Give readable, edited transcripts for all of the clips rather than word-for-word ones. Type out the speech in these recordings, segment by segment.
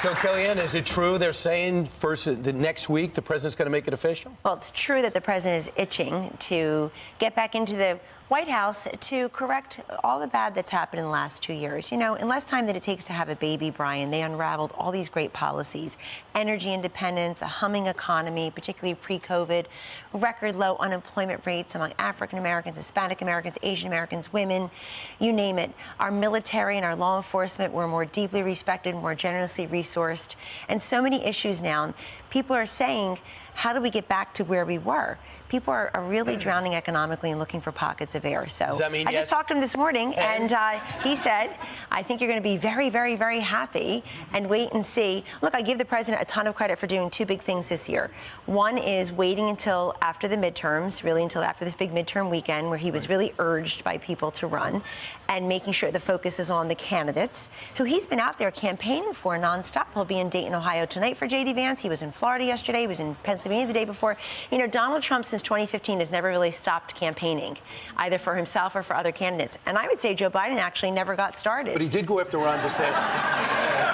So, Kellyanne, is it true they're saying the next week the president's going to make it official? Well, it's true that the president is itching to get back into the White House to correct all the bad that's happened in the last 2 years. You know, in less time than it takes to have a baby, Brian, they unraveled all these great policies: energy independence, a humming economy, particularly pre-COVID, record low unemployment rates among African Americans, Hispanic Americans, Asian Americans, women, you name it. Our military and our law enforcement were more deeply respected, more generously resourced, and so many issues now. People are saying, how do we get back to where we were? People are really drowning economically and looking for pockets of air. So does that mean I just talked to him this morning, and he said, I think you're going to be very, very, very happy, and wait and see. Look, I give the president a ton of credit for doing two big things this year. One is waiting until after the midterms, really until after this big midterm weekend, where he was really urged by people to run, and making sure the focus is on the candidates who he's been out there campaigning for nonstop. He'll be in Dayton, Ohio tonight for J.D. Vance. He was in Florida yesterday. He was in Pennsylvania the day before. You know, Donald Trump, since 2015, has never really stopped campaigning, either for himself or for other candidates. And I would say Joe Biden actually never got started. But he did go after Ron DeSantis.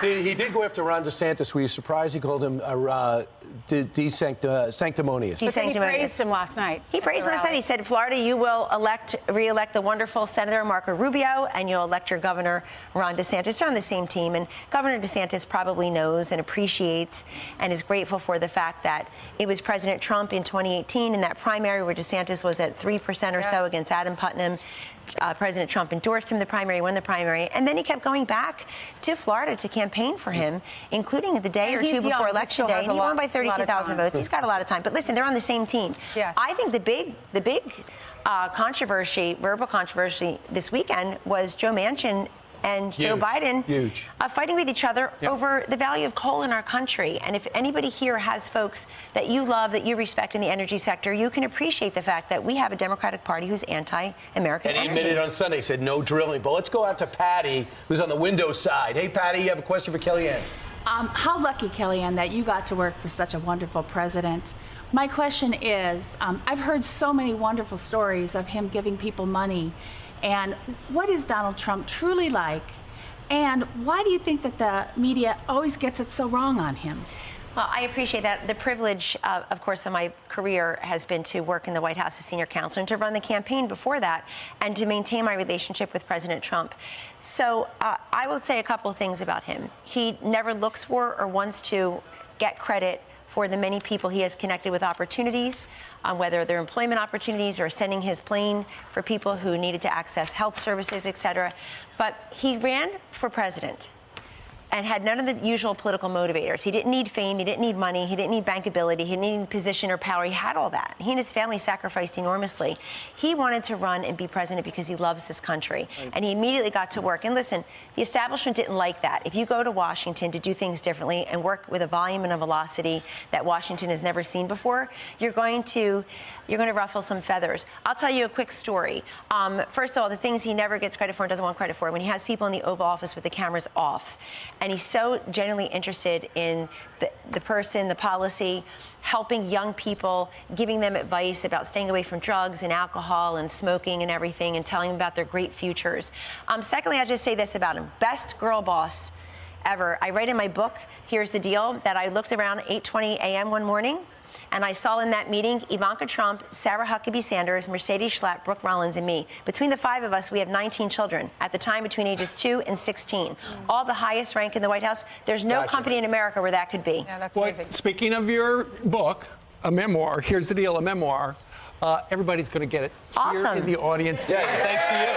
He did go after Ron DeSantis. Were you surprised he called him sanctimonious? He praised him last night. He praised him last night. He said, Florida, you will re-elect the wonderful Senator Marco Rubio, and you'll elect your governor, Ron DeSantis. They're on the same team, and Governor DeSantis probably knows and appreciates and is grateful for the fact that it was President Trump in 2018 in that primary where DeSantis was at 3% or so against Adam Putnam. President Trump endorsed him in the primary, won the primary, and then he kept going back to Florida to campaign for him, inclling the day or two before Election Day. He won by 32,000 votes. He's got a lot of time. But listen, they're on the same team. Yes. I think the big controversy, verbal controversy this weekend was Joe Manchin and Joe Biden fighting with each other over the value of coal in our country. And if anybody here has folks that you love, that you respect in the energy sector, you can appreciate the fact that we have a Democratic Party who's anti-American energy. And he admitted on Sunday, said no drilling. But let's go out to Patty, who's on the Windows side. Hey, Patty, you have a question for Kellyanne. How lucky, Kellyanne, that you got to work for such a wonderful president. My question is, I've heard so many wonderful stories of him giving people money. And what is Donald Trump truly like? And why do you think that the media always gets it so wrong on him? Well, I appreciate that. The privilege, of course, of my career has been to work in the White House as senior counsel and to run the campaign before that and to maintain my relationship with President Trump. So I will say a couple of things about him. He never looks for or wants to get credit for the many people he has connected with opportunities, whether they're employment opportunities or sending his plane for people who needed to access health services, et cetera. But he ran for president and had none of the usual political motivators. He didn't need fame, he didn't need money, he didn't need bankability, he didn't need position or power. He had all that. He and his family sacrificed enormously. He wanted to run and be president because he loves this country. And he immediately got to work. And listen, the establishment didn't like that. If you go to Washington to do things differently and work with a volume and a velocity that Washington has never seen before, you're going to ruffle some feathers. I'll tell you a quick story. First of all, the things he never gets credit for and doesn't want credit for, when he has people in the Oval Office with the cameras off, and he's so genuinely interested in the person, the policy, helping young people, giving them advice about staying away from drugs and alcohol and smoking and everything, and telling them about their great futures. Secondly, I'll just say this about him. Best girl boss ever. I write in my book, Here's the Deal, that I looked around 8:20 a.m. one morning, and I saw in that meeting Ivanka Trump, Sarah Huckabee Sanders, Mercedes Schlapp, Brooke Rollins, and me. Between the five of us, we have 19 children, at the time between ages 2 and 16. All the highest rank in the White House. There's no company in America where that could be. Yeah, that's amazing. Speaking of your book, a memoir, Here's the Deal, a memoir, everybody's going to get it here in the audience. Yeah, thanks to you.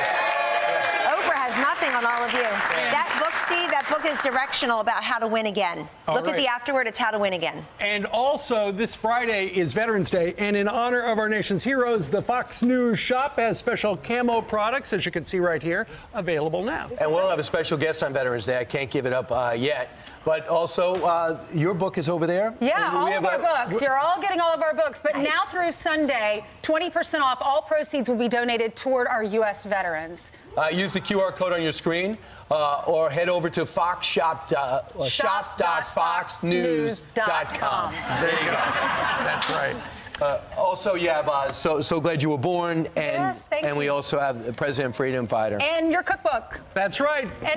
Oprah has nothing on all of you. That book, Steve, that book is directional about how to win again. Look at the afterword, it's how to win again. And also, this Friday is Veterans Day, and in honor of our nation's heroes, the Fox News shop has special camo products, as you can see right here, available now. And we'll have a special guest on Veterans Day. I can't give it up yet. But also, your book is over there? Yeah, all of our books. You're all getting all of our books. But now through Sunday, 20% off. All proceeds will be donated toward our U.S. veterans. Use the QR code on your screen or head over to shop.foxnews.com. There you go. That's right. Also, you have so glad you were born, and Yes, thank we you. also have the President Freedom Fighter. And your cookbook. That's right. And